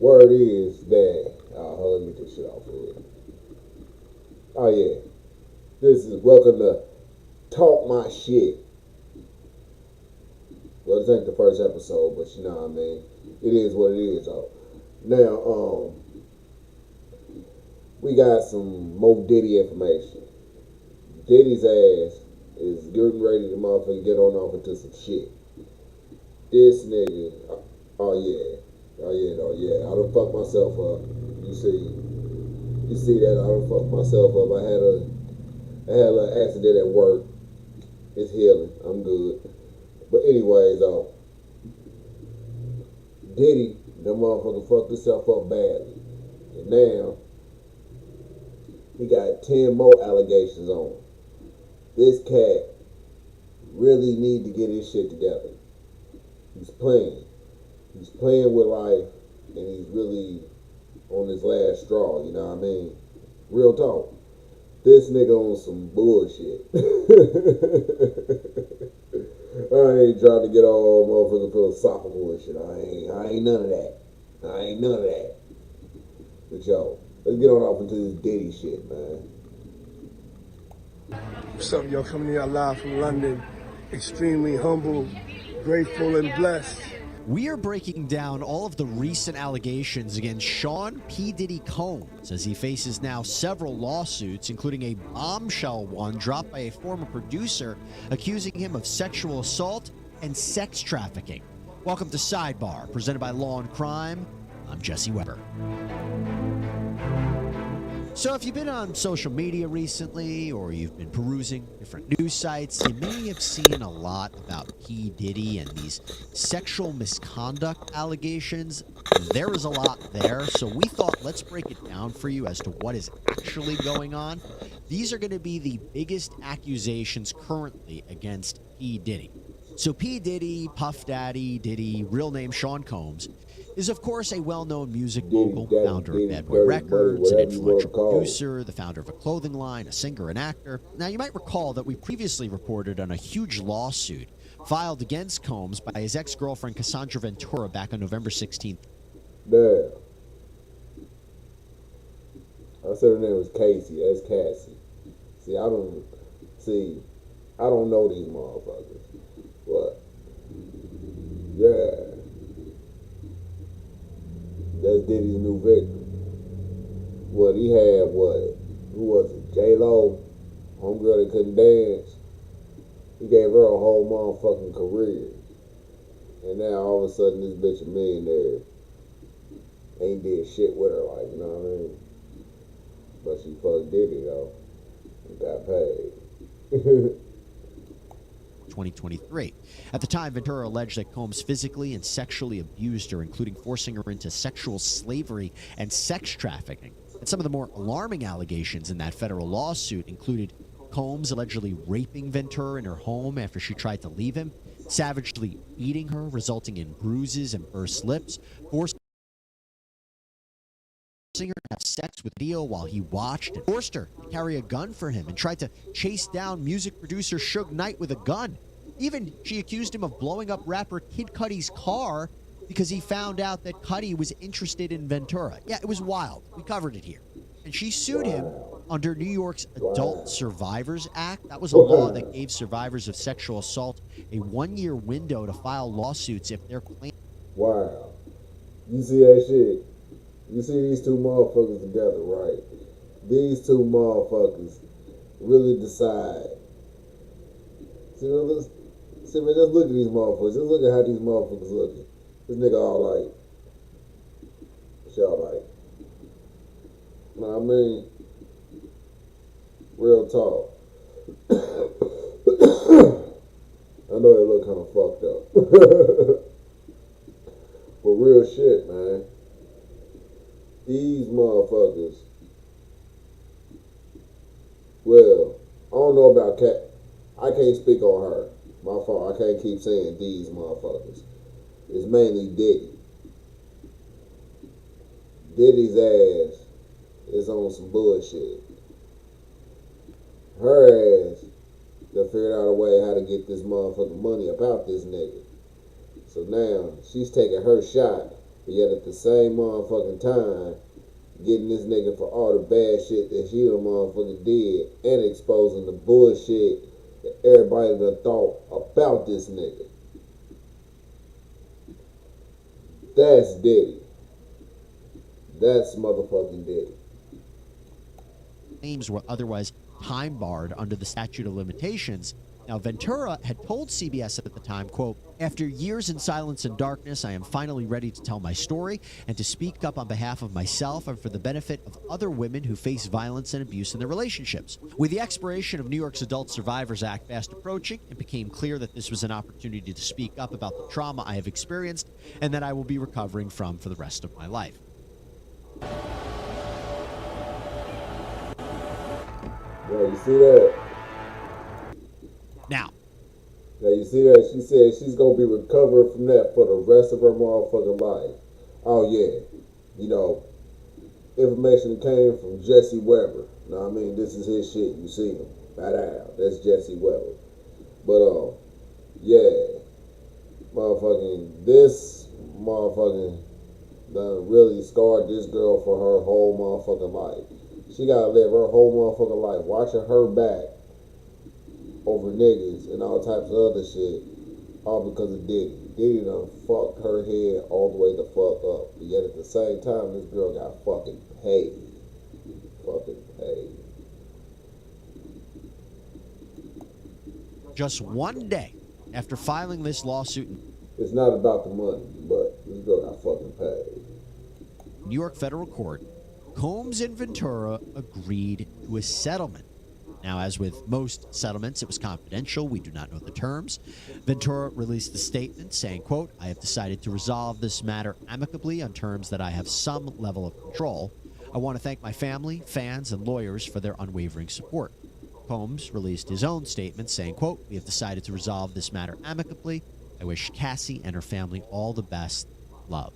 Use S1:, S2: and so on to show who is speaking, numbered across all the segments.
S1: Word is that, hold on, let me get this shit off here. Oh yeah, this is welcome to Talk My Shit. Well, this ain't the first episode, but you know what I mean. It is what it is, though. Now, we got some Mo Diddy information. Diddy's ass is getting ready to motherfucking get on off into some shit. This nigga, oh yeah, I done fucked myself up. You see that? I done fucked myself up. I had a little accident at work. It's healing. I'm good. But anyways, Diddy, that motherfucker fucked himself up badly. And now, he got 10 more allegations on him. This cat really need to get his shit together. He's playing. He's playing with life, and he's really on his last straw, you know what I mean? Real talk. This nigga on some bullshit. I ain't trying to get all motherfucking philosophical and shit. I ain't none of that. I ain't none of that. But yo, let's get on off into this Diddy shit, man.
S2: What's up, yo? Coming here live from London. Extremely humble, grateful, and blessed.
S3: We are breaking down all of the recent allegations against Sean P. Diddy Combs as he faces now several lawsuits, including a bombshell one dropped by a former producer accusing him of sexual assault and sex trafficking. Welcome to Sidebar, presented by Law and Crime. I'm Jesse Weber. So if you've been on social media recently or you've been perusing different news sites, you may have seen a lot about P. Diddy and these sexual misconduct allegations. There is a lot there, so we thought let's break it down for you as to what is actually going on. These are going to be the biggest accusations currently against P. Diddy. So P. Diddy, Puff Daddy, Diddy, real name Sean Combs, is of course a well-known music mogul, founder of Bad Boy Records, an influential producer, the founder of a clothing line, a singer and actor. Now you might recall that we previously reported on a huge lawsuit filed against Combs by his ex-girlfriend Cassandra Ventura back on November 16th.
S1: Damn. I said her name was Casey. That's Cassie. See, I don't know these motherfuckers. What? Yeah. That's Diddy's new victim. What, he had what? Who was it? J-Lo? Homegirl that couldn't dance? He gave her a whole motherfucking career. And now all of a sudden this bitch a millionaire. Ain't did shit with her, like, you know what I mean? But she fucked Diddy though. And got paid.
S3: 2023. At the time, Ventura alleged that Combs physically and sexually abused her, including forcing her into sexual slavery and sex trafficking. And some of the more alarming allegations in that federal lawsuit included Combs allegedly raping Ventura in her home after she tried to leave him, savagely beating her, resulting in bruises and burst lips, forcing her to have sex with Dio while he watched, and forced her to carry a gun for him, and tried to chase down music producer Suge Knight with a gun. Even she accused him of blowing up rapper Kid Cudi's car because he found out that Cudi was interested in Ventura. Yeah, it was wild. We covered it here. And she sued him under New York's Adult Survivors Act. That was a law that gave survivors of sexual assault a 1-year window to file lawsuits if their claim.
S1: Wow. You see that shit? You see these two motherfuckers together, right? These two motherfuckers really decide. See, man, just look at these motherfuckers. Just look at how these motherfuckers looking. This nigga all like, what y'all like? Know what I mean? Real talk. I know they look kind of fucked up. But real shit, man. These motherfuckers, well, I don't know about Cat. I can't speak on her. My fault. I can't keep saying these motherfuckers. It's mainly Diddy. Diddy's ass is on some bullshit. Her ass done figured out a way how to get this motherfucking money about this nigga. So now she's taking her shot But yet at the same motherfucking time, getting this nigga for all the bad shit that he done motherfucking did and exposing the bullshit that everybody done thought about this nigga. That's Diddy. That's motherfucking Diddy.
S3: Claims were otherwise time barred under the statute of limitations. Now, Ventura had told CBS at the time, quote, "After years in silence and darkness, I am finally ready to tell my story and to speak up on behalf of myself and for the benefit of other women who face violence and abuse in their relationships." With the expiration of New York's Adult Survivors Act fast approaching, it became clear that this was an opportunity to speak up about the trauma I have experienced and that I will be recovering from for the rest of my life.
S1: Yeah, you see that?
S3: Now,
S1: you see that? She said she's gonna be recovering from that for the rest of her motherfucking life. Oh yeah, you know, information came from Jesse Weber. Know what I mean? This is his shit. You see him? That's Jesse Weber. But yeah, this motherfucking done really scarred this girl for her whole motherfucking life. She gotta live her whole motherfucking life watching her back over niggas and all types of other shit, all because of Diddy. Diddy done fucked her head all the way the fuck up. But yet at the same time, this girl got fucking paid. Fucking paid.
S3: just one day after filing this lawsuit,
S1: it's not about the money, but this girl got fucking paid.
S3: New York federal court, Combs and Ventura agreed to a settlement. Now, as with most settlements, it was confidential. We do not know the terms. Ventura released the statement saying, quote, "I have decided to resolve this matter amicably on terms that I have some level of control. I want to thank my family, fans, and lawyers for their unwavering support." Combs released his own statement saying, quote, "We have decided to resolve this matter amicably. I wish Cassie and her family all the best. Love."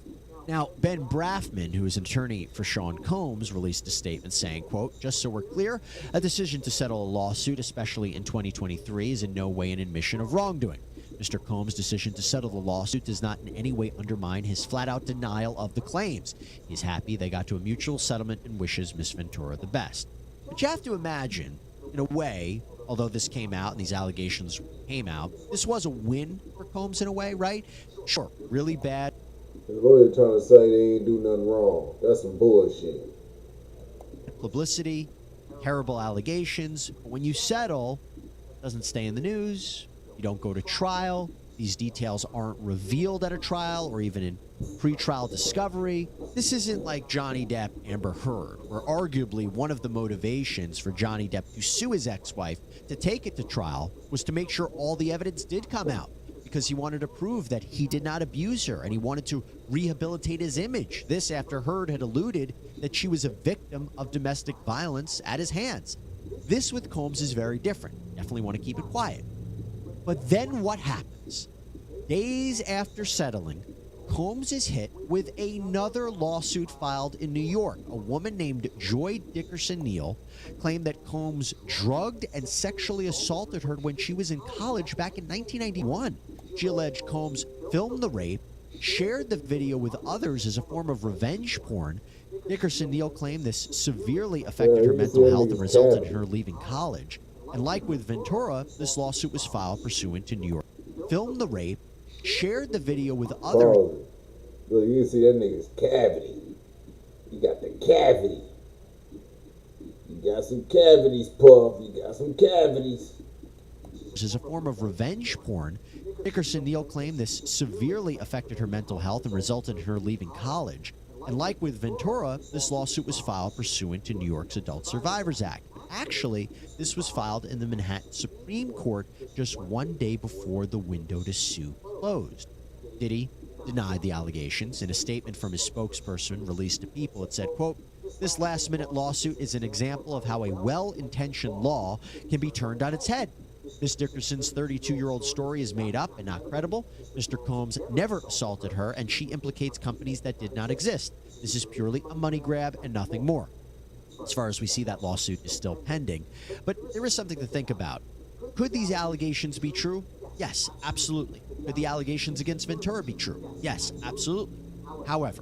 S3: Now, Ben Brafman, who is an attorney for Sean Combs, released a statement saying, quote, "Just so we're clear, a decision to settle a lawsuit, especially in 2023, is in no way an admission of wrongdoing. Mr. Combs' decision to settle the lawsuit does not in any way undermine his flat-out denial of the claims. He's happy they got to a mutual settlement and wishes Miss Ventura the best." But you have to imagine, in a way, although this came out and these allegations came out, this was a win for Combs in a way, right? Sure, really bad.
S1: The lawyer trying to say they ain't do nothing wrong. That's some bullshit.
S3: Publicity, terrible allegations. But when you settle, it doesn't stay in the news. You don't go to trial. These details aren't revealed at a trial or even in pre-trial discovery. This isn't like Johnny Depp, Amber Heard, where arguably one of the motivations for Johnny Depp to sue his ex-wife to take it to trial was to make sure all the evidence did come out, because he wanted to prove that he did not abuse her and he wanted to rehabilitate his image. This after Heard had alluded that she was a victim of domestic violence at his hands. This with Combs is very different. Definitely want to keep it quiet. But then what happens? Days after settling, Combs is hit with another lawsuit filed in New York. A woman named Joy Dickerson Neal claimed that Combs drugged and sexually assaulted her when she was in college back in 1991. She alleged Combs filmed the rape, shared the video with others as a form of revenge porn. Dickerson Neal claimed this severely affected her mental health and resulted in her leaving college. And like with Ventura, this lawsuit was filed pursuant to New York. Filmed the rape, shared the video with others.
S1: Look, you see that nigga's cavity. You got the cavity. You got some cavities, Puff. You got some cavities.
S3: As a form of revenge porn. Dickerson Neal claimed this severely affected her mental health and resulted in her leaving college. And like with Ventura, this lawsuit was filed pursuant to New York's Adult Survivors Act. Actually, this was filed in the Manhattan Supreme Court just one day before the window to sue closed. Diddy denied the allegations. In a statement from his spokesperson released to People, it said, quote, "This last-minute lawsuit is an example of how a well-intentioned law can be turned on its head. Miss Dickerson's 32-year-old story is made up and not credible. Mr. Combs never assaulted her, and she implicates companies that did not exist. This is purely a money grab and nothing more." As far as we see, that lawsuit is still pending. But there is something to think about. Could these allegations be true? Yes, absolutely. Could the allegations against Ventura be true? Yes, absolutely. However,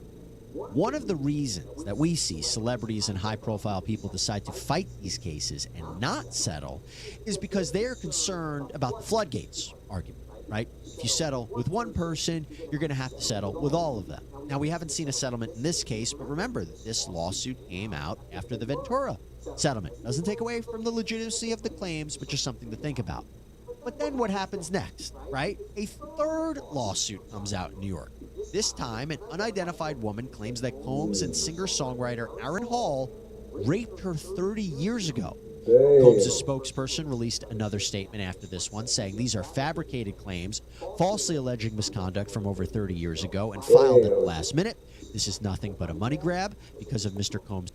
S3: one of the reasons that we see celebrities and high-profile people decide to fight these cases and not settle is because they are concerned about the floodgates argument, right? If you settle with one person, you're going to have to settle with all of them. Now, we haven't seen a settlement in this case, but remember that this lawsuit came out after the Ventura settlement. Doesn't take away from the legitimacy of the claims, but just something to think about. But then what happens next, right? A third lawsuit comes out in New York. This time, an unidentified woman claims that Combs and singer-songwriter Aaron Hall raped her 30 years ago.
S1: Damn.
S3: Combs' spokesperson released another statement after this one, saying these are fabricated claims, falsely alleging misconduct from over 30 years ago, and filed at the last minute. This is nothing but a money grab because of Mr. Combs.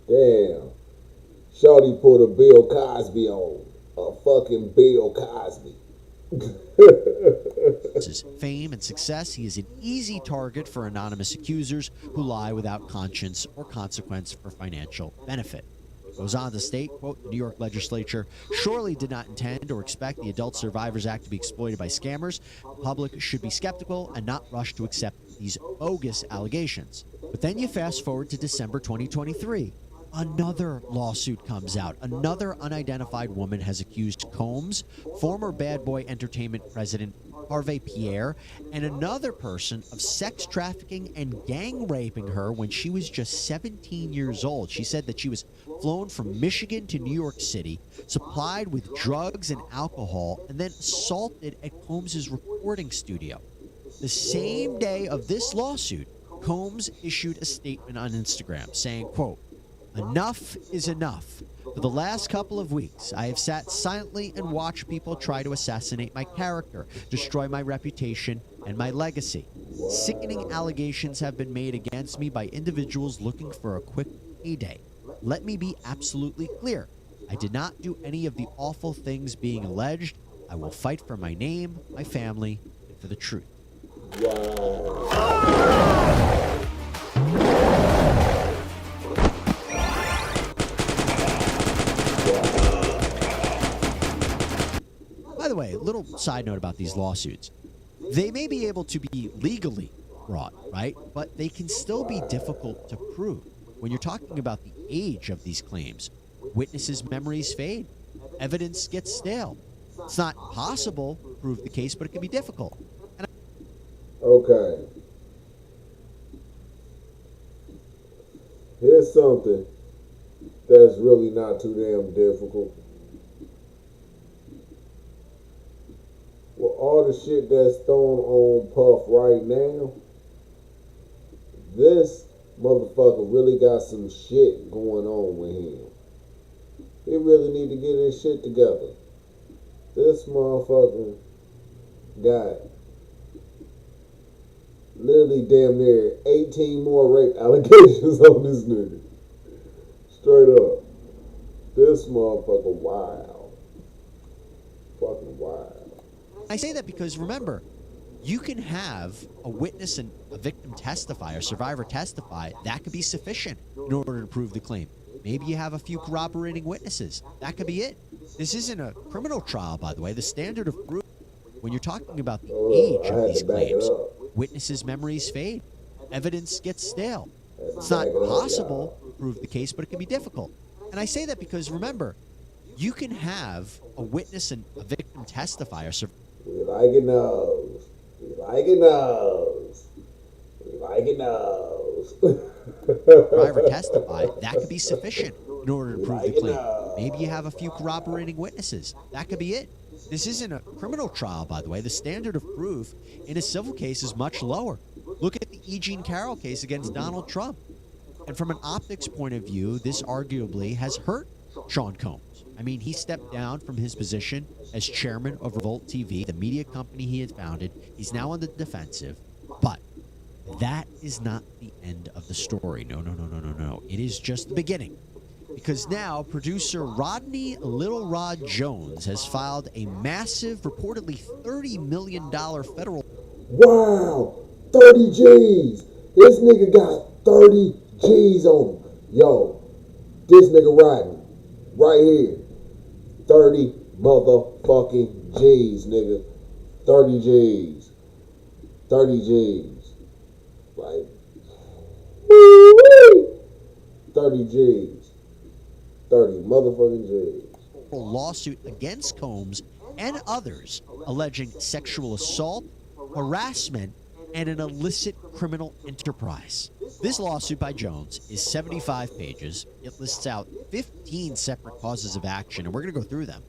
S1: Damn. Shorty put a Bill Cosby on. A fucking Bill Cosby.
S3: His fame and success, he is an easy target for anonymous accusers who lie without conscience or consequence for financial benefit. Goes on to state, quote, the New York legislature surely did not intend or expect the Adult Survivors Act to be exploited by scammers. The public should be skeptical and not rush to accept these bogus allegations. But then you fast forward to December 2023. Another lawsuit comes out. Another unidentified woman has accused Combs, former Bad Boy Entertainment president Harvey Pierre, and another person of sex trafficking and gang raping her when she was just 17 years old. She said that she was flown from Michigan to New York City, supplied with drugs and alcohol, and then assaulted at Combs' recording studio. The same day of this lawsuit, Combs issued a statement on Instagram saying, quote, enough is enough. For the last couple of weeks, I have sat silently and watched people try to assassinate my character, destroy my reputation and my legacy. Sickening allegations have been made against me by individuals looking for a quick payday. Let me be absolutely clear. I did not do any of the awful things being alleged. I will fight for my name, my family, and for the truth. By the way, a little side note about these lawsuits. They may be able to be legally brought, right? But they can still be difficult to prove. When you're talking about the age of these claims, witnesses' memories fade. Evidence gets stale. It's not possible to prove the case, but it can be difficult.
S1: Okay. Here's something that's really not too damn difficult. Well, all the shit that's thrown on Puff right now, this motherfucker really got some shit going on with him. He really need to get his shit together. This motherfucker got literally damn near 18 more rape allegations on this nigga. Straight up. This motherfucker wild. Fucking wild.
S3: I say that because, remember, you can have a witness and a victim testify or survivor testify. That could be sufficient in order to prove the claim. Maybe you have a few corroborating witnesses. That could be it. This isn't a criminal trial, by the way. The standard of proof, when you're talking about the age of these claims, witnesses' memories fade. Evidence gets stale. It's not possible to prove the case, but it can be difficult. And I say that because, remember, you can have a witness and a victim testify or survivor.
S1: We like it nose. We like it nose. We like it nose.
S3: testify. That could be sufficient in order to prove the claim. Maybe you have a few corroborating witnesses. That could be it. This isn't a criminal trial, by the way. The standard of proof in a civil case is much lower. Look at the E. Jean Carroll case against Donald Trump. And from an optics point of view, this arguably has hurt Sean Combs. I mean, he stepped down from his position as chairman of Revolt TV, the media company he had founded. He's now on the defensive. But that is not the end of the story. No. It is just the beginning. Because now producer Rodney Little Rod Jones has filed a massive, reportedly $30 million federal...
S1: Wow! 30 G's! This nigga got 30 G's on him. Yo, this nigga Rodney, right here. 30 motherfucking G's, nigga. 30 G's. 30 G's. Like, 30 G's. 30 motherfucking G's.
S3: Lawsuit against Combs and others alleging sexual assault, harassment, and an illicit criminal enterprise. This lawsuit by Jones is 75 pages. It lists out 15 separate causes of action, and we're going to go through them.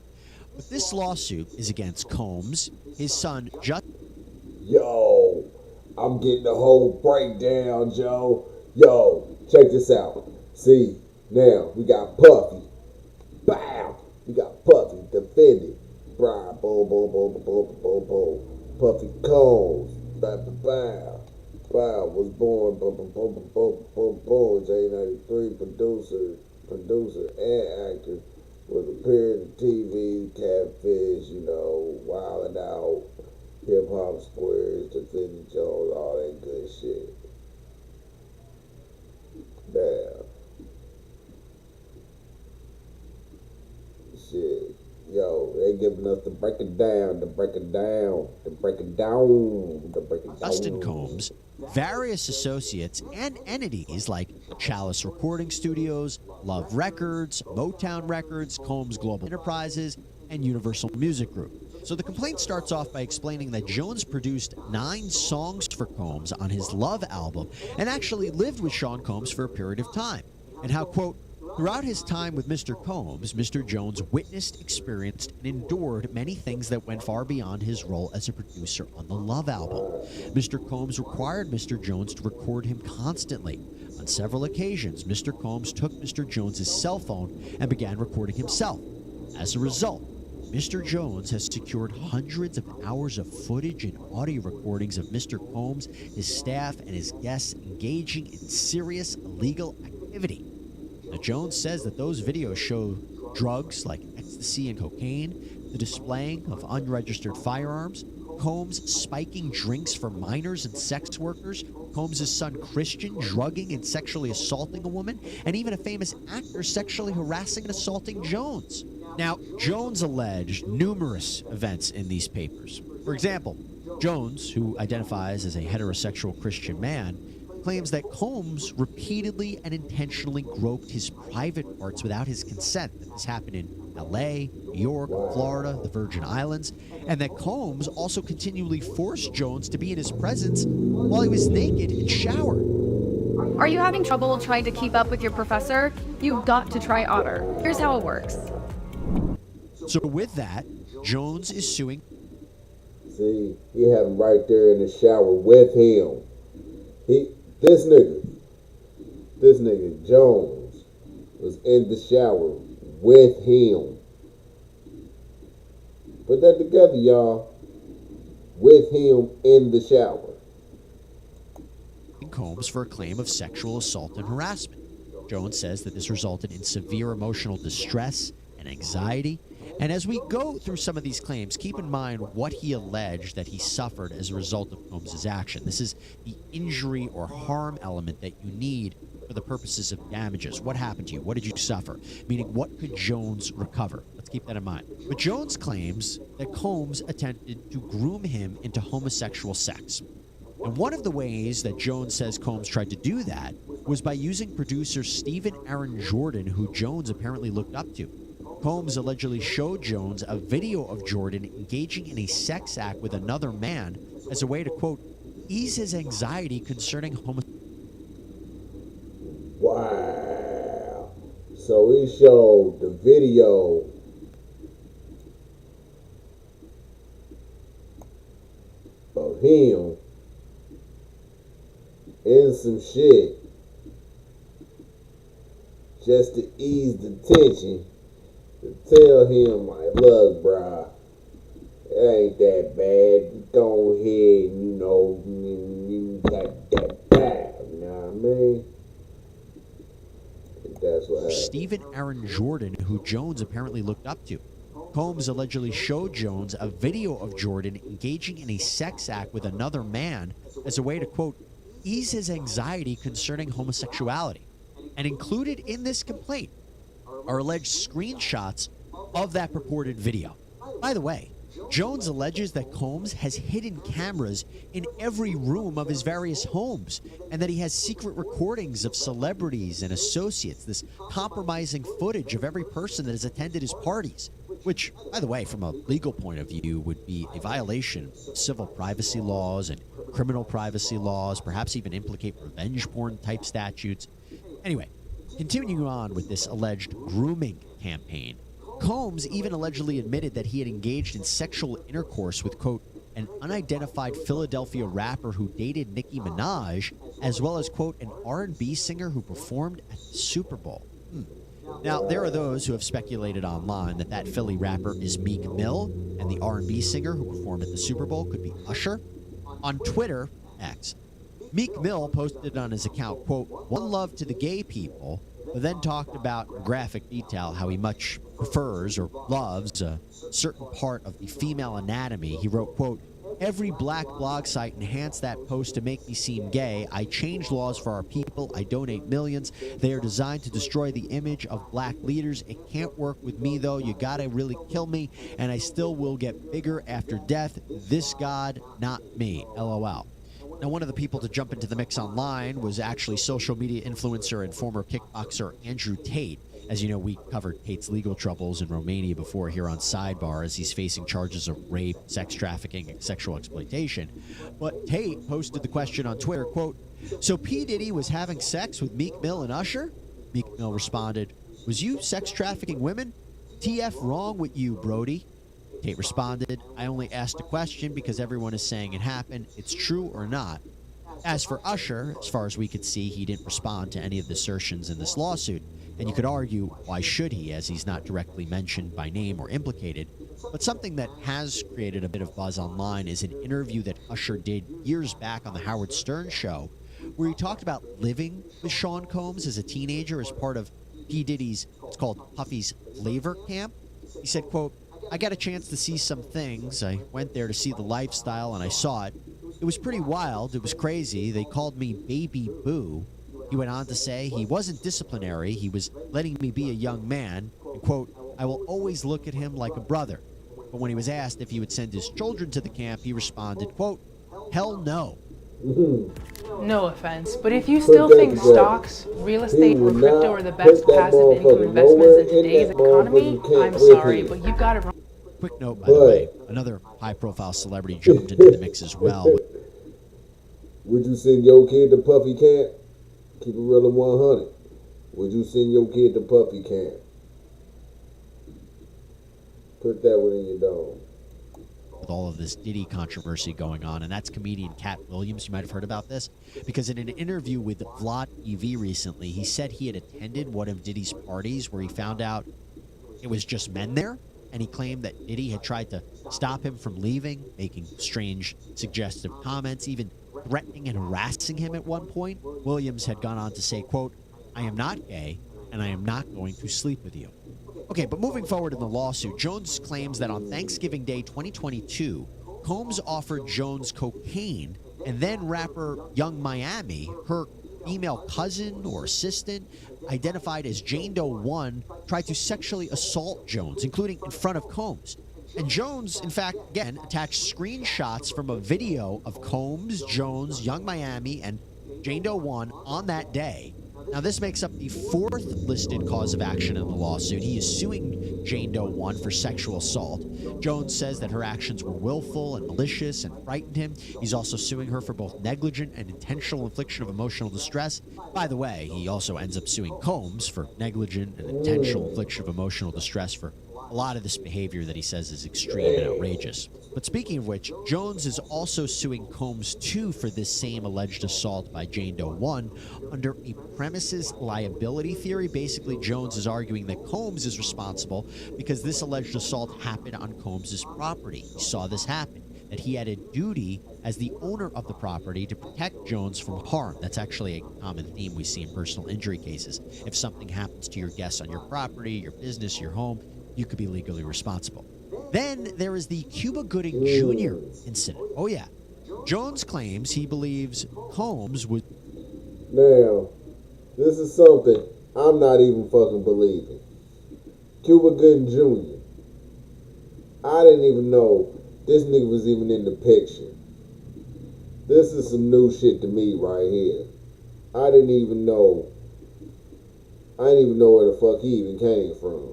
S3: But this lawsuit is against Combs, his son Justin.
S1: Yo, I'm getting the whole breakdown, Joe. Yo, check this out. See, now we got Puffy. Bow. We got Puffy defended. Bow, boom, boom, boom, boom, boom, boom. Puffy Combs. Bow, bow. Bow was born. Boom, boom, boom, boom, boom, boom, boom. J93 producer and actor. Was appearing in TV, Catfish, Wildin' Out, Hip Hop Squares, Defending Jones, all that good shit. Damn. Shit. Yo, they giving us to break it down,
S3: Justin Combs, various associates, and entities like Chalice Recording Studios, Love Records, Motown Records, Combs Global Enterprises, and Universal Music Group. So the complaint starts off by explaining that Jones produced 9 songs for Combs on his Love album and actually lived with Sean Combs for a period of time, and how, quote, throughout his time with Mr. Combs, Mr. Jones witnessed, experienced, and endured many things that went far beyond his role as a producer on the Love album. Mr. Combs required Mr. Jones to record him constantly. On several occasions, Mr. Combs took Mr. Jones's cell phone and began recording himself. As a result, Mr. Jones has secured hundreds of hours of footage and audio recordings of Mr. Combs, his staff, and his guests engaging in serious illegal activity. Now, Jones says that those videos show drugs like ecstasy and cocaine, the displaying of unregistered firearms, Combs spiking drinks for minors and sex workers, Combs' son Christian drugging and sexually assaulting a woman, and even a famous actor sexually harassing and assaulting Jones. Now, Jones alleged numerous events in these papers. For example, Jones, who identifies as a heterosexual Christian man, claims that Combs repeatedly and intentionally groped his private parts without his consent. That this happened in LA, New York, Florida, the Virgin Islands, and that Combs also continually forced Jones to be in his presence while he was naked and showered.
S4: Are you having trouble trying to keep up with your professor? You've got to try Otter. Here's how it works.
S3: So with that, Jones is suing.
S1: See, he had him right there in the shower with him. This nigga Jones was in the shower with him. Put that together, y'all. With him in the shower.
S3: Combs for a claim of sexual assault and harassment. Jones says that this resulted in severe emotional distress and anxiety. And as we go through some of these claims, keep in mind what he alleged that he suffered as a result of Combs' action. This is the injury or harm element that you need for the purposes of damages. What happened to you? What did you suffer? Meaning, what could Jones recover? Let's keep that in mind. But Jones claims that Combs attempted to groom him into homosexual sex. And one of the ways that Jones says Combs tried to do that was by using producer Stephen Aaron Jordan, who Jones apparently looked up to. Combs allegedly showed Jones a video of Jordan engaging in a sex act with another man as a way to, quote, ease his anxiety concerning homosexuality.
S1: Wow. So he showed the video of him in some shit just to ease the tension. To tell him, like, look, bruh, it ain't that bad. Go ahead, you got that bad. You know what I mean? And that's what happened.
S3: Stephen Aaron Jordan, who Jones apparently looked up to. Combs allegedly showed Jones a video of Jordan engaging in a sex act with another man as a way to, quote, ease his anxiety concerning homosexuality. And included in this complaint are alleged screenshots of that purported video. By the way, Jones alleges that Combs has hidden cameras in every room of his various homes and that he has secret recordings of celebrities and associates, this compromising footage of every person that has attended his parties, which, by the way, from a legal point of view, would be a violation of civil privacy laws and criminal privacy laws, perhaps even implicate revenge porn type statutes. Anyway, continuing on with this alleged grooming campaign, Combs even allegedly admitted that he had engaged in sexual intercourse with, quote, an unidentified Philadelphia rapper who dated Nicki Minaj, as well as, quote, an R&B singer who performed at the Super Bowl. Now, there are those who have speculated online that that Philly rapper is Meek Mill, and the R&B singer who performed at the Super Bowl could be Usher. On Twitter, X, Meek Mill posted on his account, quote, one love to the gay people, but then talked about in graphic detail how he much prefers or loves a certain part of the female anatomy. He wrote, quote, every black blog site enhanced that post to make me seem gay. I change laws for our people. I donate millions. They are designed to destroy the image of black leaders. It can't work with me, though. You gotta really kill me, and I still will get bigger after death. This God, not me. LOL. Now, one of the people to jump into the mix online was actually social media influencer and former kickboxer Andrew Tate. As you know, we covered Tate's legal troubles in Romania before here on Sidebar, as he's facing charges of rape, sex trafficking, and sexual exploitation. But Tate posted the question on Twitter, quote, so P. Diddy was having sex with Meek Mill and Usher? Meek Mill responded, was you sex trafficking women? TF wrong with you, Brody. Tate responded, I only asked a question because everyone is saying it happened. It's true or not. As for Usher, as far as we could see, he didn't respond to any of the assertions in this lawsuit. And you could argue, why should he, as he's not directly mentioned by name or implicated. But something that has created a bit of buzz online is an interview that Usher did years back on the Howard Stern show, where he talked about living with Sean Combs as a teenager as part of P. Diddy's, it's called Puffy's Flavor Camp. He said, quote, I got a chance to see some things. I went there to see the lifestyle, and I saw it. It was pretty wild. It was crazy. They called me Baby Boo. He went on to say he wasn't disciplinary. He was letting me be a young man. And, quote, I will always look at him like a brother. But when he was asked if he would send his children to the camp, he responded, quote, hell no.
S5: No offense, but if you still think stocks, real estate, or crypto are the best passive income investments in today's economy, I'm sorry, but you've got it wrong.
S3: Quick note, by the way, another high-profile celebrity jumped into the mix as well.
S1: Would you send your kid to Puffy camp? Keep it real at 100. Would you send your kid to Puffy camp? Put that one in your dome.
S3: With all of this Diddy controversy going on, and that's comedian Cat Williams. You might have heard about this, because in an interview with Vlad TV recently, he said he had attended one of Diddy's parties where he found out it was just men there, and he claimed that Diddy had tried to stop him from leaving, making strange, suggestive comments, even threatening and harassing him at one point. Williams had gone on to say, quote, I am not gay, and I am not going to sleep with you. Okay, but moving forward in the lawsuit, Jones claims that on Thanksgiving Day 2022, Combs offered Jones cocaine, and then rapper Young Miami, her female cousin or assistant, identified as Jane Doe 1, tried to sexually assault Jones, including in front of Combs. And Jones, in fact, again, attached screenshots from a video of Combs, Jones, Young Miami, and Jane Doe 1 on that day. Now, this makes up the fourth listed cause of action in the lawsuit. He is suing Jane Doe 1 for sexual assault. Jones says that her actions were willful and malicious and frightened him. He's also suing her for both negligent and intentional infliction of emotional distress. By the way, he also ends up suing Combs for negligent and intentional infliction of emotional distress for a lot of this behavior that he says is extreme and outrageous. But speaking of which, Jones is also suing Combs too for this same alleged assault by Jane Doe 1 under a premises liability theory. Basically, Jones is arguing that Combs is responsible because this alleged assault happened on Combs' property. He saw this happen, that he had a duty as the owner of the property to protect Jones from harm. That's actually a common theme we see in personal injury cases. If something happens to your guests on your property, your business, your home, you could be legally responsible. Then there is the Cuba Gooding Jr. incident. Oh, yeah. Jones claims he believes Combs was...
S1: Now, this is something I'm not even fucking believing. Cuba Gooding Jr. I didn't even know this nigga was even in the picture. This is some new shit to me right here. I didn't even know where the fuck he even came from.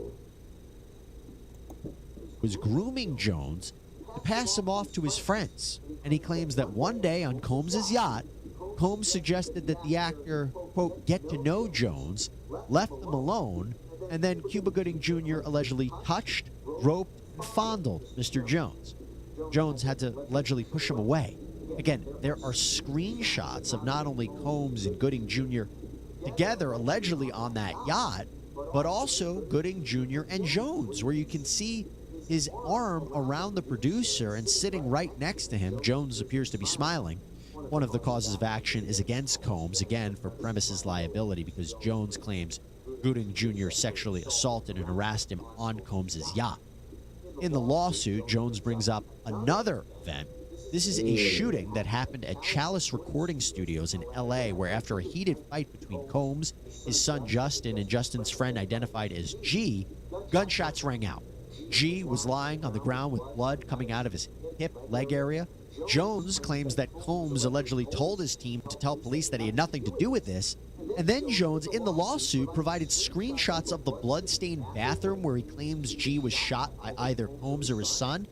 S3: Was grooming Jones to pass him off to his friends. And he claims that one day on Combs' yacht, Combs suggested that the actor, quote, get to know Jones, left them alone, and then Cuba Gooding Jr. allegedly touched, groped, and fondled Mr. Jones. Jones had to allegedly push him away. Again, there are screenshots of not only Combs and Gooding Jr. together allegedly on that yacht, but also Gooding Jr. and Jones, where you can see his arm around the producer and sitting right next to him. Jones appears to be smiling. One of the causes of action is against Combs, again, for premises liability, because Jones claims Gooding Jr. sexually assaulted and harassed him on Combs' yacht. In the lawsuit, Jones brings up another event. This is a shooting that happened at Chalice Recording Studios in L.A., where after a heated fight between Combs, his son Justin, and Justin's friend identified as G, gunshots rang out. G was lying on the ground with blood coming out of his hip leg area. Jones claims that Combs allegedly told his team to tell police that he had nothing to do with this. And then Jones, in the lawsuit, provided screenshots of the blood-stained bathroom where he claims G was shot by either Combs or his son.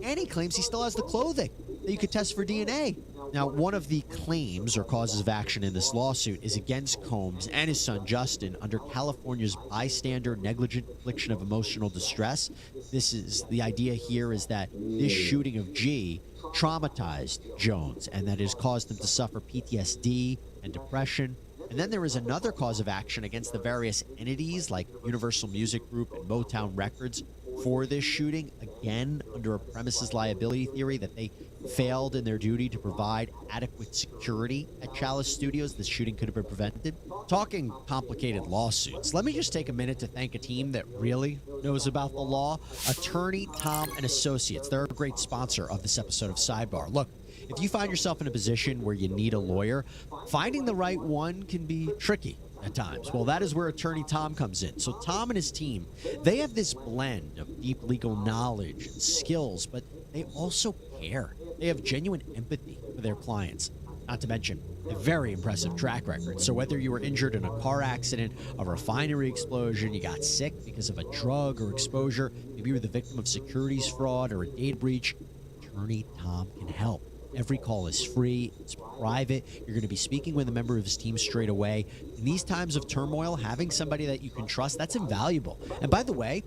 S3: And he claims he still has the clothing that you could test for DNA. Now, one of the claims or causes of action in this lawsuit is against Combs and his son Justin under California's bystander negligent infliction of emotional distress. The idea here is that this shooting of G traumatized Jones and that it has caused him to suffer PTSD and depression. And then there is another cause of action against the various entities like Universal Music Group and Motown Records for this shooting, again, under a premises liability theory that they failed in their duty to provide adequate security at Chalice Studios. This shooting could have been prevented. Talking complicated lawsuits, let me just take a minute to thank a team that really knows about the law. Attorney Tom and Associates. They're a great sponsor of this episode of Sidebar. Look, if you find yourself in a position where you need a lawyer, finding the right one can be tricky at times. Well, that is where Attorney Tom comes in. So Tom and his team, they have this blend of deep legal knowledge and skills, but they also care. They have genuine empathy for their clients, not to mention a very impressive track record. So whether you were injured in a car accident, a refinery explosion, you got sick because of a drug or exposure, maybe you were the victim of securities fraud or a data breach, Attorney Tom can help. Every call is free. It's private. You're going to be speaking with a member of his team straight away. In these times of turmoil, having somebody that you can trust, that's invaluable. And by the way,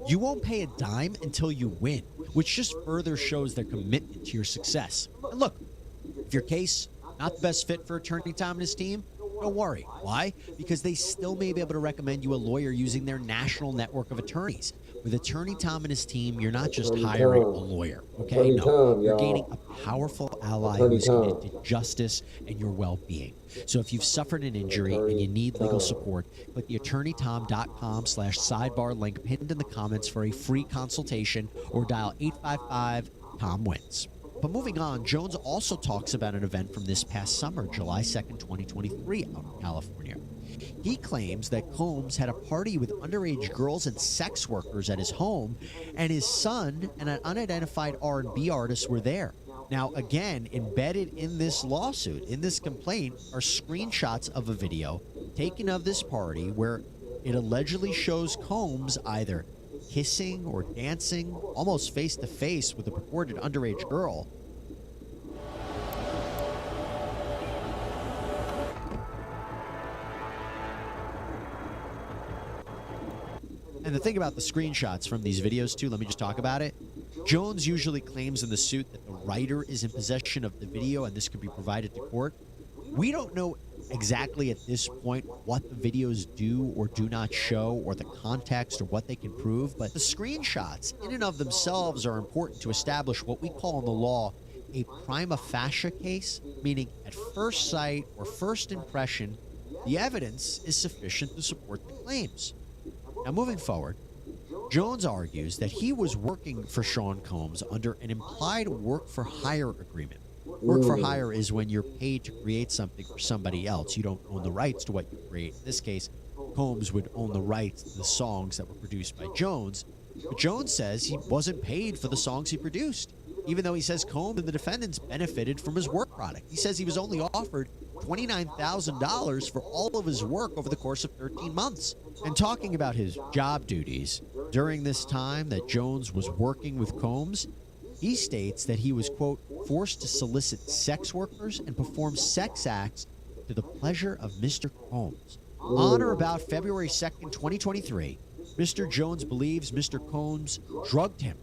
S3: you won't pay a dime until you win, which just further shows their commitment to your success. And look, if your case not the best fit for Attorney Tom and his team, don't worry. Why? Because they still may be able to recommend you a lawyer using their national network of attorneys. With Attorney Tom and his team, you're not just hiring a lawyer, okay? No, you're gaining a powerful ally who's committed to justice and your well-being. So if you've suffered an injury and you need legal support, click the attorneytom.com/sidebar link pinned in the comments for a free consultation or dial 855-TOM-WINS. But moving on, Jones also talks about an event from this past summer, July 2nd, 2023, out in California. He claims that Combs had a party with underage girls and sex workers at his home, and his son and an unidentified R&B artist were there. Now, again, embedded in this lawsuit, in this complaint, are screenshots of a video taken of this party where it allegedly shows Combs either kissing or dancing almost face-to-face with a purported underage girl. And the thing about the screenshots from these videos, too, let me just talk about it. Jones usually claims in the suit that the writer is in possession of the video and this could be provided to court. We don't know exactly at this point what the videos do or do not show or the context or what they can prove, but the screenshots in and of themselves are important to establish what we call in the law a prima facie case, meaning at first sight or first impression, the evidence is sufficient to support the claims. Now, moving forward, Jones argues that he was working for Sean Combs under an implied work-for-hire agreement. Work-for-hire is when you're paid to create something for somebody else. You don't own the rights to what you create. In this case, Combs would own the rights to the songs that were produced by Jones, But Jones says he wasn't paid for the songs he produced, even though he says Combs and the defendants benefited from his work product. He says he was only offered $29,000 for all of his work over the course of 13 months. And talking about his job duties, during this time that Jones was working with Combs, he states that he was, quote, forced to solicit sex workers and perform sex acts to the pleasure of Mr. Combs. On or about February 2nd, 2023, Mr. Jones believes Mr. Combs drugged him.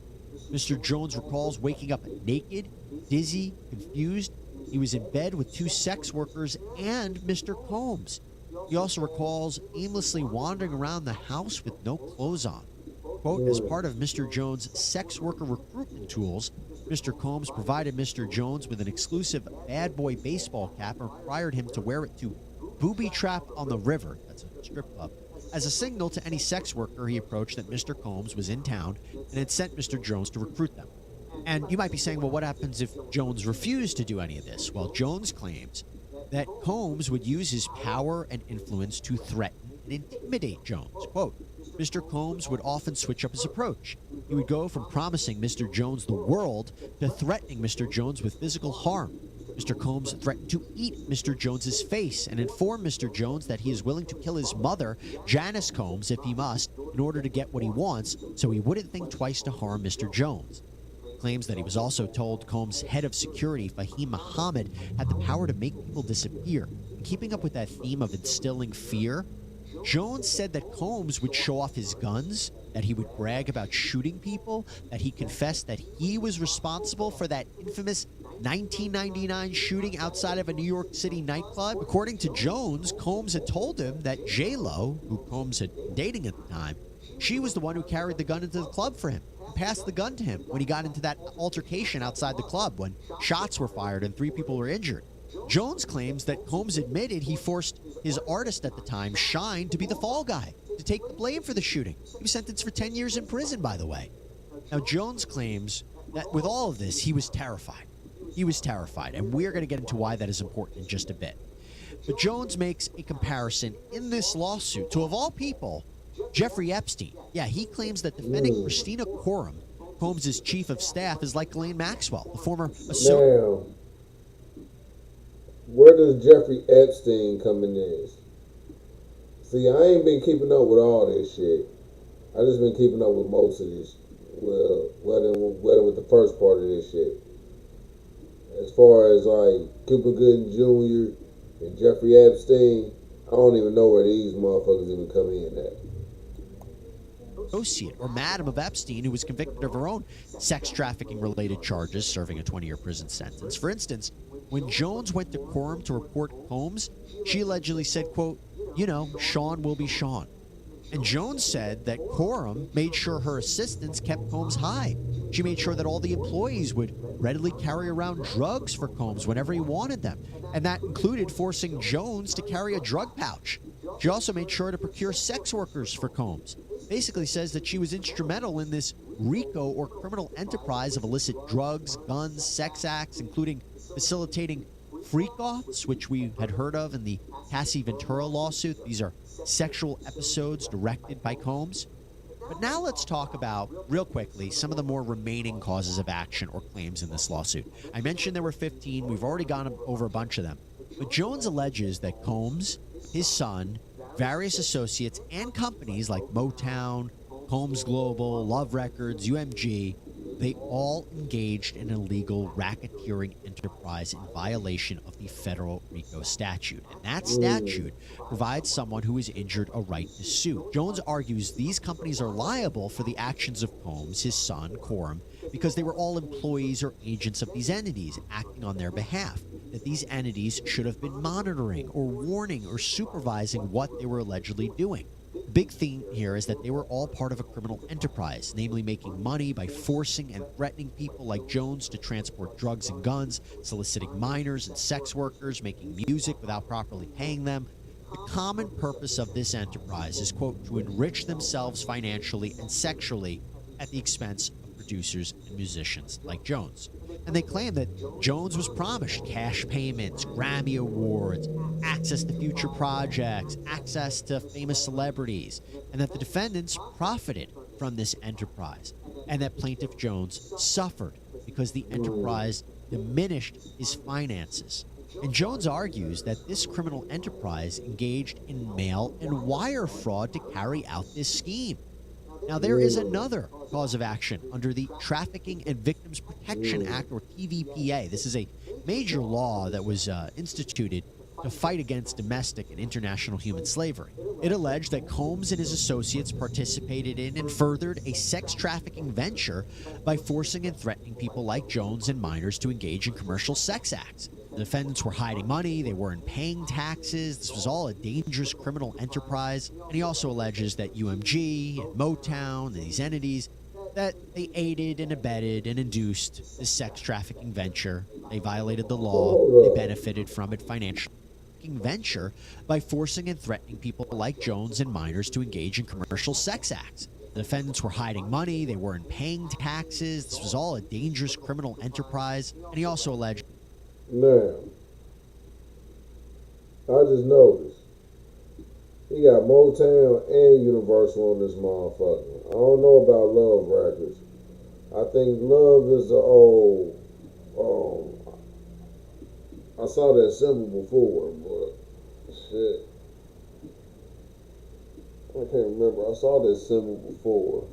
S3: Mr. Jones recalls waking up naked, dizzy, confused. He was in bed with two sex workers and Mr. Combs. He also recalls aimlessly wandering around the house with no clothes on. Quote, as part of Mr. Jones' sex worker recruitment tools, Mr. Combs provided Mr. Jones with an exclusive bad boy baseball cap and required him to wear it to Booby Trap on the River, that's a strip club, as a signal to any sex worker he approached that Mr. Combs was in town and had sent Mr. Jones to recruit them. And you might be saying, well, what happens if Jones refused to do any of this? Well, Jones claims that Combs would use his power and influence to threaten and intimidate Jones. Quote, Mr. Combs would often switch up his approach. He would go from promising Mr. Jones the world to threatening Mr. Jones with physical harm. Mr. Combs threatened to eat Mr. Jones's face and inform Mr. Jones that he is willing to kill his mother, Janice Combs, if he must, in order to get what he wants, so he wouldn't think twice to harm Mr. Jones. Claims that he was also told Combs' head of security, Fahim Muhammad, had the power to make people disappear. Keeping up with that theme of instilling fear, Jones said that Combs would show off his guns, that he would brag about shooting people, that he confessed that he was responsible for that infamous 1999 shooting outside of a New York City nightclub. According to Jones, Combs had told him that J-Lo, who Combs had been dating at the time, she was the one who carried the gun into the club for him and passed the gun to him when he got into that altercation outside the club when shots were fired and 3 people were injured. Jones claims that Combs admitted he forced his artist at the time, Shine, to be the fall guy, to take the blame for the shooting. He was sentenced for 10 years in prison, by the way. Now, Jones claims that with all of this, he was terrified. He was terrified, and we're going to get into why that is important in just a bit. But Jones makes a comparison in this lawsuit to, of all people, Jeffrey Epstein. Yeah, he claims that defending Christina Coram, Combs' chief of staff, is like Ghislaine Maxwell, the former
S1: Now, where does Jeffrey Epstein come in this? See, I ain't been keeping up with all this shit. I just been keeping up with most of this. Well, whether with the first part of this shit. As far as like Cooper Gooden Jr. and Jeffrey Epstein, I don't even know where these motherfuckers even come in at.
S3: Associate or madam of Epstein, who was convicted of her own sex trafficking related charges, serving a 20-year prison sentence. For instance, when Jones went to Coram to report Combs, she allegedly said, quote, you know, Sean will be Sean. And Jones said that Coram made sure her assistants kept Combs high. She made sure that all the employees would readily carry around drugs for Combs whenever he wanted them. And that included forcing Jones to carry a drug pouch. She also made sure to procure sex workers for Combs. Basically says that she was instrumental in this RICO or criminal enterprise of illicit drugs, guns, sex acts, including facilitating freak-offs, which we had heard of in the Cassie Ventura lawsuit. These are sexual episodes directed by Combs. But now let's talk about, real quickly, some of the more remaining causes of action or claims in this lawsuit. I mentioned there were 15. We've already gone over a bunch of them. But Jones alleges that Combs, his son, various associates, and companies like Motown, Combs Global, Love Records, UMG, they all engaged in illegal racketeering enterprise in violation of the federal RICO statute. And that statute provides someone who is injured a right to sue. Jones argues these companies are liable for the actions of Combs, his son, Coram, because they were all employees or agents of these entities acting on their behalf, that these entities should have been monitoring or warning or supervising what they were allegedly doing. The big theme here is that they were all part of a criminal enterprise, namely making money by forcing and threatening people like Jones to transport drugs and guns, soliciting minors and sex workers, making music without properly paying them. The common purpose of this enterprise is, quote, to enrich themselves financially and sexually at the expense of producers and musicians like Jones. And they claim that Jones was promised cash payments, Grammy Awards, access to future projects, access to famous celebrities, and that the defendants profited from this enterprise, and that plaintiff Jones suffered because the enterprise diminished his finances. And Jones argues that this criminal enterprise engaged in mail and wire fraud to carry out this scheme. Now, there is another cause of action under the Trafficking and Victims Protection Act, or TVPA. This is a major law that was instituted to fight against domestic and international human slavery. It alleged that Combs and his associates participated in and furthered a sex trafficking venture by forcing and threatening people like Jones and minors to engage in commercial sex acts. The defendants were hiding money, they weren't paying taxes. This was all a dangerous criminal enterprise. And he also alleges that UMG and Motown and these entities, that they aided and abetted and induced this sex trafficking venture. They violated the law, they benefited from it financially. Venture by forcing and threatening people like Jones and minors to engage in commercial sex acts. The defendants were hiding money, they weren't paying taxes. This was all a dangerous criminal enterprise. And he also alleged...
S1: Now, I just noticed he got Motown and Universal on this motherfucker. I don't know about Love Records. I think Love is the old. I saw that symbol before, but shit, I can't remember. I saw this symbol before.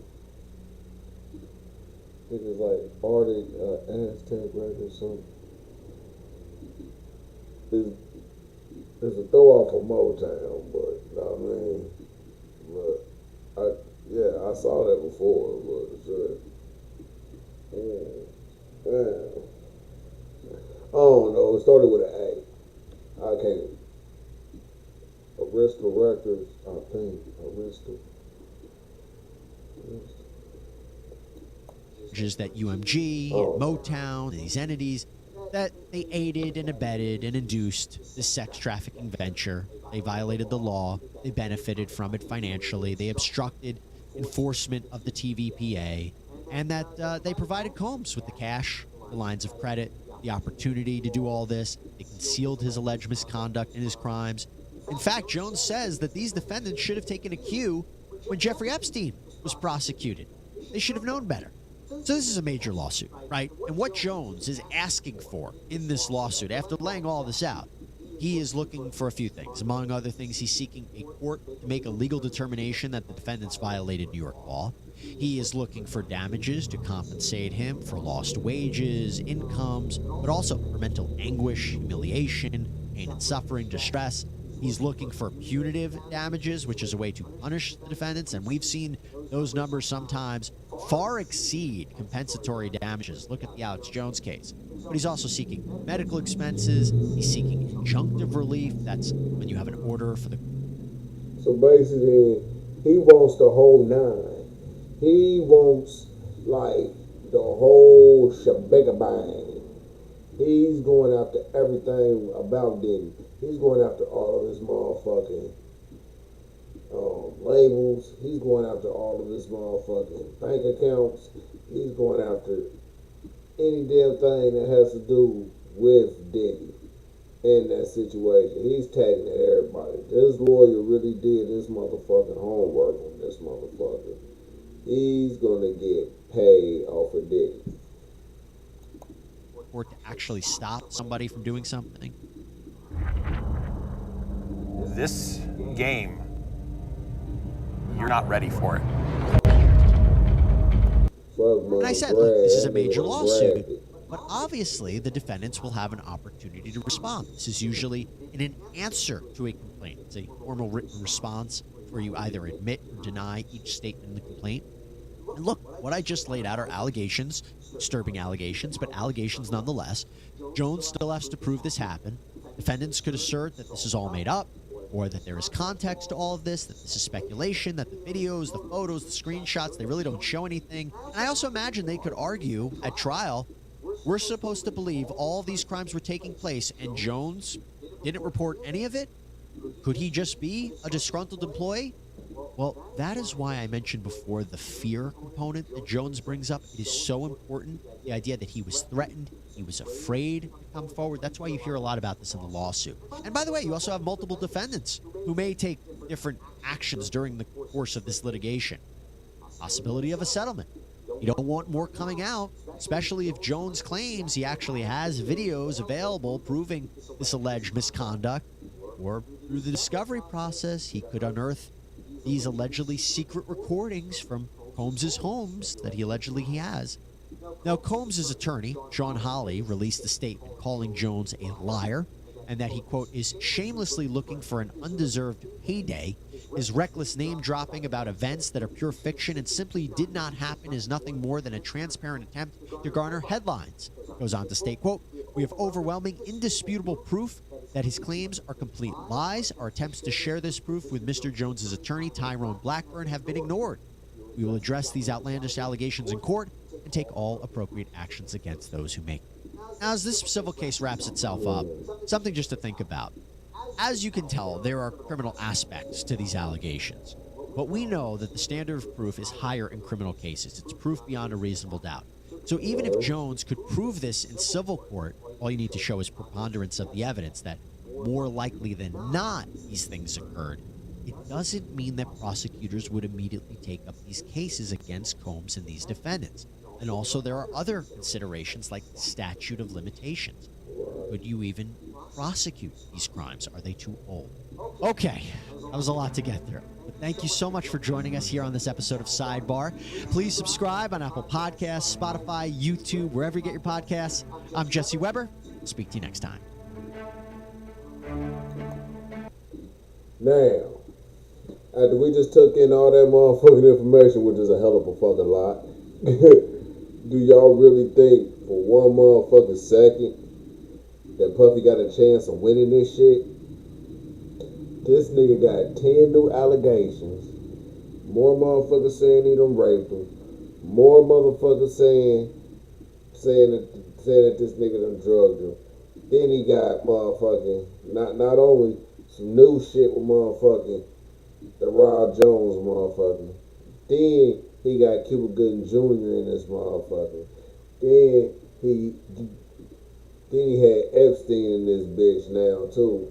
S1: I think it's like Arctic Aztec Records or something. It's a throw off of Motown, but you know what I mean. But I saw that before, but I don't know. It started with an A. I can't. Arista Records, I think. Arista.
S3: Is that UMG and Motown and these entities, that they aided and abetted and induced this sex trafficking venture. They violated the law. They benefited from it financially. They obstructed enforcement of the TVPA, and that they provided Combs with the cash, the lines of credit, the opportunity to do all this. They concealed his alleged misconduct and his crimes. In fact, Jones says that these defendants should have taken a cue when Jeffrey Epstein was prosecuted. They should have known better. So this is a major lawsuit, right? And what Jones is asking for in this lawsuit, after laying all this out, he is looking for a few things. Among other things, he's seeking a court to make a legal determination that the defendants violated New York law. He is looking for damages to compensate him for lost wages, incomes, but also for mental anguish, humiliation, pain and suffering, distress. He's looking for punitive damages, which is a way to punish the defendants, and we've seen those numbers sometimes far exceed compensatory damages. Look at the Alex Jones case. But he's also seeking medical expenses. He's seeking injunctive relief. That's when you have an order for the...
S1: So basically, he wants the whole nine. He wants, like, the whole shebang. He's going after everything about Diddy. He's going after all of his motherfucking labels. He's going after all of his motherfucking bank accounts. He's going after any damn thing that has to do with Diddy in that situation. He's tagging at everybody. This lawyer really did his motherfucking homework on this motherfucker. He's gonna get paid off of Diddy.
S3: Or to actually stop somebody from doing something.
S6: This game, you're not ready for it.
S3: And I said, look, this is a major lawsuit, but obviously the defendants will have an opportunity to respond. This is usually in an answer to a complaint. It's a formal written response where you either admit or deny each statement in the complaint. And look, what I just laid out are allegations, disturbing allegations, but allegations nonetheless. Jones still has to prove this happened. Defendants could assert that this is all made up, or that there is context to all of this, that this is speculation, that the videos, the photos, the screenshots, they really don't show anything. And I also imagine they could argue at trial, we're supposed to believe all these crimes were taking place and Jones didn't report any of it? Could he just be a disgruntled employee? Well, that is why I mentioned before the fear component that Jones brings up. It is so important. The idea that he was threatened, he was afraid to come forward. That's why you hear a lot about this in the lawsuit. And by the way, you also have multiple defendants who may take different actions during the course of this litigation. possibility of a settlement. You don't want more coming out, especially if Jones claims he actually has videos available proving this alleged misconduct, or through the discovery process, he could unearth these allegedly secret recordings from Combs' homes that he allegedly has. Now, Combs' attorney, Sean Hawley, released a statement calling Jones a liar and that he, quote, is shamelessly looking for an undeserved payday. His reckless name dropping about events that are pure fiction and simply did not happen is nothing more than a transparent attempt to garner headlines. Goes on to state, quote, we have overwhelming, indisputable proof that his claims are complete lies. Our attempts to share this proof with Mr. Jones's attorney, Tyrone Blackburn, have been ignored. We will address these outlandish allegations in court and take all appropriate actions against those who make them. Now, as this civil case wraps itself up, something just to think about. As you can tell, there are criminal aspects to these allegations, but we know that the standard of proof is higher in criminal cases. It's proof beyond a reasonable doubt. So even if Jones could prove this in civil court, all you need to show is preponderance of the evidence that more likely than not these things occurred. It doesn't mean that prosecutors would immediately take up these cases against Combs and these defendants. And also there are other considerations like the statute of limitations. Could you even prosecute these crimes? Are they too old? Okay, that was a lot to get through. But thank you so much for joining us here on this episode of Sidebar. Please subscribe on Apple Podcasts, Spotify, YouTube, wherever you get your podcasts. I'm Jesse Weber. I'll speak to you next time.
S1: Now, after we just took in all that motherfucking information, which is a hell of a fucking lot, do y'all really think for one motherfucking second that Puffy got a chance of winning this shit? This nigga got 10 new allegations. More motherfuckers saying he done raped him. More motherfuckers saying that this nigga done drugged him. Then he got motherfucking, not only some new shit with motherfucking the Rod Jones motherfucker. Then he got Cuba Gooding Jr. in this motherfucker. Then he had Epstein in this bitch now too.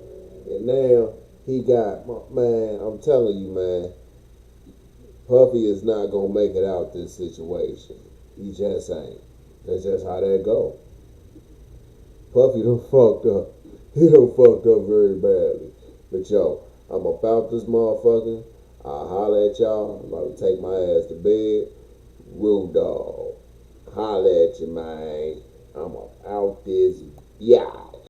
S1: And now he got, man, I'm telling you, man, Puffy is not gonna make it out this situation. He just ain't. That's just how that go. Puffy done fucked up. He done fucked up very badly. But yo, I'm about this motherfucker. I'll holler at y'all. I'm about to take my ass to bed. Rude dog. Holler at you, man. I'm about this. Yeah.